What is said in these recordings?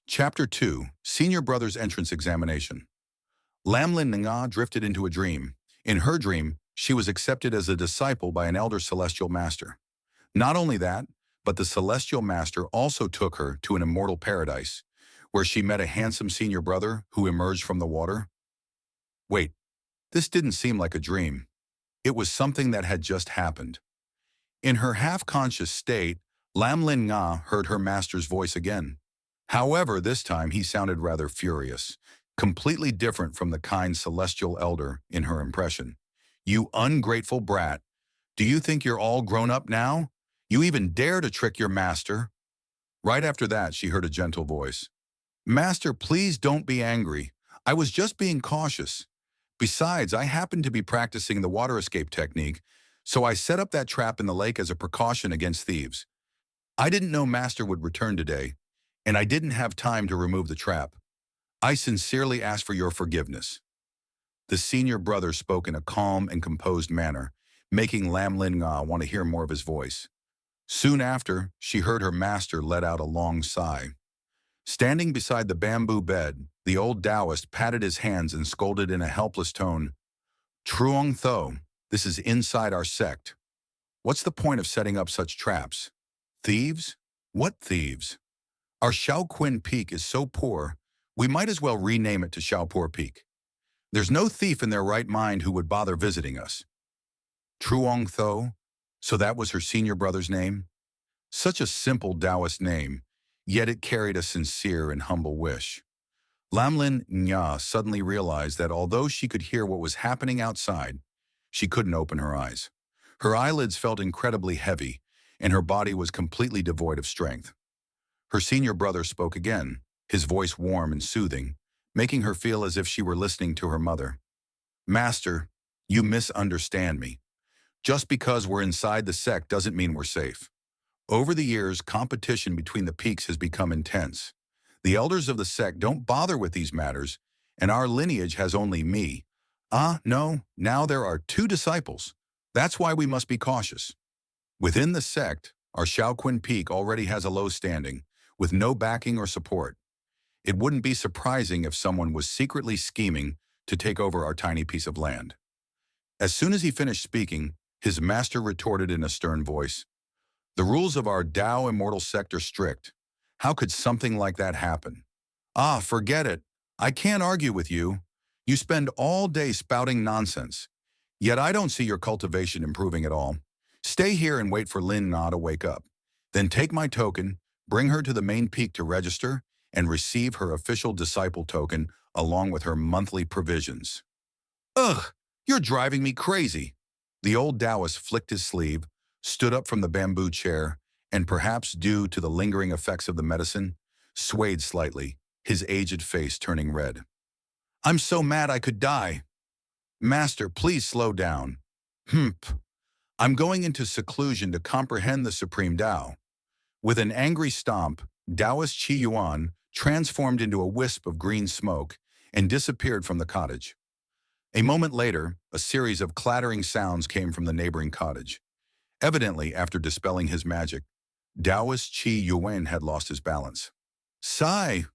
Chapter 2, Senior Brother's Entrance Examination. Lamlin Nga drifted into a dream. In her dream, she was accepted as a disciple by an elder celestial master. Not only that, but the celestial master also took her to an immortal paradise, where she met a handsome senior brother who emerged from the water. Wait, this didn't seem like a dream. It was something that had just happened. In her half-conscious state, Lamlin Nga heard her master's voice again. However, this time he sounded rather furious, completely different from the kind celestial elder in her impression. "You ungrateful brat! Do you think you're all grown up now? You even dare to trick your master?" Right after that, she heard a gentle voice. "Master, please don't be angry. I was just being cautious. Besides, I happened to be practicing the water escape technique, so I set up that trap in the lake as a precaution against thieves. I didn't know Master would return today, and I didn't have time to remove the trap. I sincerely ask for your forgiveness." The senior brother spoke in a calm and composed manner, making Lam Lin Nga want to hear more of his voice. Soon after, she heard her master let out a long sigh. Standing beside the bamboo bed, the old Taoist patted his hands and scolded in a helpless tone, "Truong Tho, this is inside our sect. What's the point of setting up such traps? Thieves? What thieves? Our Shaoqun Peak is so poor, we might as well rename it to Shaopur Peak. There's no thief in their right mind who would bother visiting us." Truong Tho, so that was her senior brother's name? Such a simple Taoist name, yet it carried a sincere and humble wish. Lamlin Nya suddenly realized that although she could hear what was happening outside, she couldn't open her eyes. Her eyelids felt incredibly heavy, and her body was completely devoid of strength. Her senior brother spoke again, his voice warm and soothing, making her feel as if she were listening to her mother. "Master, you misunderstand me. Just because we're inside the sect doesn't mean we're safe. Over the years, competition between the peaks has become intense. The elders of the sect don't bother with these matters, and our lineage has only me. No, now there are two disciples. That's why we must be cautious. Within the sect, our Shaoqun Peak already has a low standing, with no backing or support. It wouldn't be surprising if someone was secretly scheming to take over our tiny piece of land." As soon as he finished speaking, his master retorted in a stern voice, "The rules of our Tao immortal sect are strict. How could something like that happen? Forget it. I can't argue with you. You spend all day spouting nonsense. Yet I don't see your cultivation improving at all. Stay here and wait for Lin Na to wake up. Then take my token, bring her to the main peak to register, and receive her official disciple token along with her monthly provisions." "Ugh, you're driving me crazy." The old Taoist flicked his sleeve, stood up from the bamboo chair, and perhaps due to the lingering effects of the medicine, swayed slightly, his aged face turning red. "I'm so mad I could die." "Master, please slow down." "Humph. I'm going into seclusion to comprehend the Supreme Tao." With an angry stomp, Taoist Qi Yuan transformed into a wisp of green smoke and disappeared from the cottage. A moment later, a series of clattering sounds came from the neighboring cottage. Evidently, after dispelling his magic, Taoist Qi Yuan had lost his balance. "Sigh!"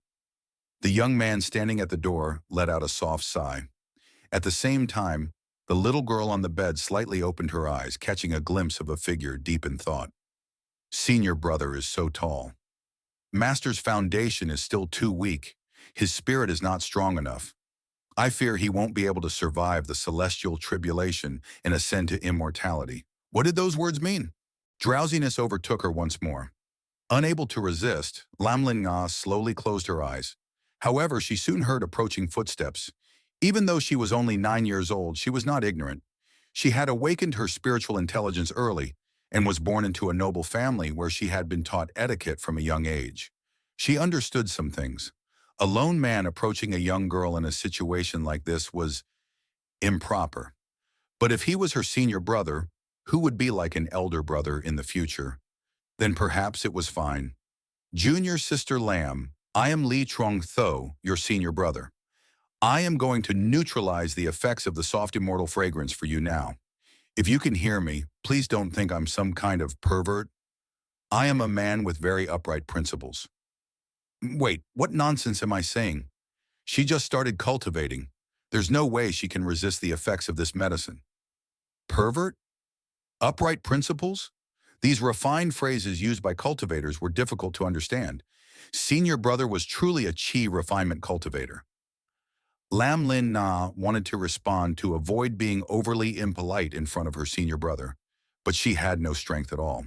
The young man standing at the door let out a soft sigh. At the same time, the little girl on the bed slightly opened her eyes, catching a glimpse of a figure deep in thought. Senior brother is so tall. Master's foundation is still too weak. His spirit is not strong enough. I fear he won't be able to survive the celestial tribulation and ascend to immortality. What did those words mean? Drowsiness overtook her once more. Unable to resist, Lamlin Nga slowly closed her eyes. However, she soon heard approaching footsteps. Even though she was only 9 years old, she was not ignorant. She had awakened her spiritual intelligence early and was born into a noble family where she had been taught etiquette from a young age. She understood some things. A lone man approaching a young girl in a situation like this was improper. But if he was her senior brother, who would be like an elder brother in the future, then perhaps it was fine. "Junior Sister Lam, I am Li Trong Tho, your senior brother. I am going to neutralize the effects of the soft immortal fragrance for you now. If you can hear me, please don't think I'm some kind of pervert. I am a man with very upright principles." Wait, what nonsense am I saying? She just started cultivating. There's no way she can resist the effects of this medicine. Pervert? Upright principles? These refined phrases used by cultivators were difficult to understand. Senior brother was truly a chi refinement cultivator. Lam Lin Na wanted to respond to avoid being overly impolite in front of her senior brother, but she had no strength at all.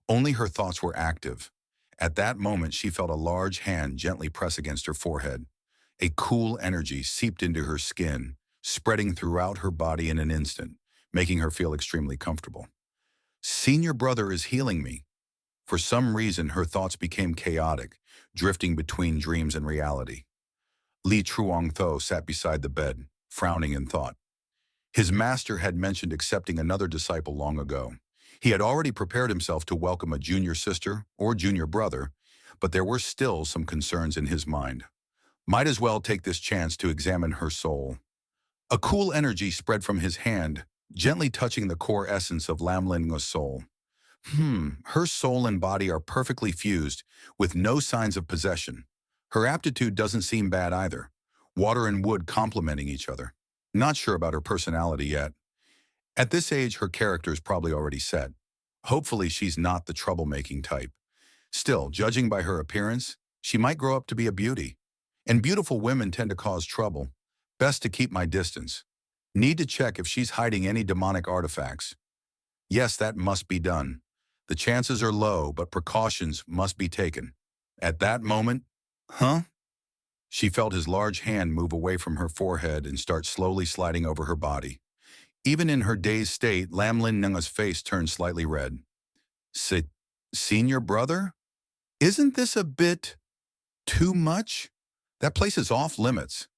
Only her thoughts were active. At that moment, she felt a large hand gently press against her forehead. A cool energy seeped into her skin, spreading throughout her body in an instant, making her feel extremely comfortable. Senior brother is healing me. For some reason, her thoughts became chaotic, drifting between dreams and reality. Li Truong-tho sat beside the bed, frowning in thought. His master had mentioned accepting another disciple long ago. He had already prepared himself to welcome a junior sister or junior brother, but there were still some concerns in his mind. Might as well take this chance to examine her soul. A cool energy spread from his hand, gently touching the core essence of Lam Linga's soul. Her soul and body are perfectly fused, with no signs of possession. Her aptitude doesn't seem bad either. Water and wood complementing each other. Not sure about her personality yet. At this age, her character is probably already set. Hopefully, she's not the troublemaking type. Still, judging by her appearance, she might grow up to be a beauty. And beautiful women tend to cause trouble. Best to keep my distance. Need to check if she's hiding any demonic artifacts. Yes, that must be done. The chances are low, but precautions must be taken. At that moment, huh? She felt his large hand move away from her forehead and start slowly sliding over her body. Even in her dazed state, Lam Lin Nunga's face turned slightly red. Se Senior brother? Isn't this a bit too much? That place is off limits.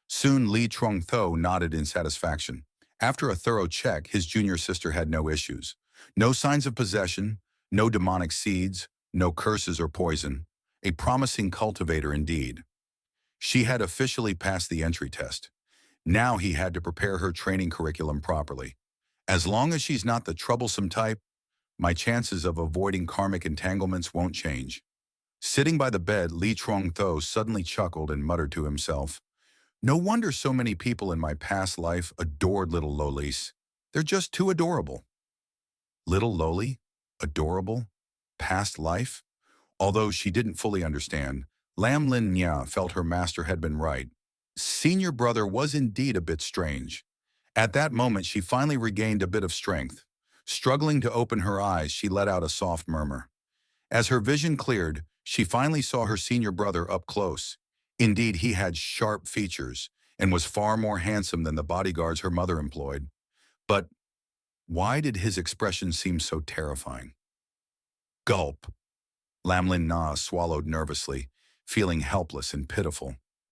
Soon Li Truong-tho nodded in satisfaction. After a thorough check, his junior sister had no issues. No signs of possession, no demonic seeds, no curses or poison. A promising cultivator indeed. She had officially passed the entry test. Now he had to prepare her training curriculum properly. As long as she's not the troublesome type, my chances of avoiding karmic entanglements won't change. Sitting by the bed, Li Truong-tho suddenly chuckled and muttered to himself, "No wonder so many people in my past life adored little lolis. They're just too adorable." Little Loli? Adorable? Past life? Although she didn't fully understand, Lam Lin Nya felt her master had been right. Senior brother was indeed a bit strange. At that moment, she finally regained a bit of strength. Struggling to open her eyes, she let out a soft murmur. As her vision cleared, she finally saw her senior brother up close. Indeed, he had sharp features and was far more handsome than the bodyguards her mother employed. But why did his expression seem so terrifying? Gulp. Lam Lin Na swallowed nervously, feeling helpless and pitiful.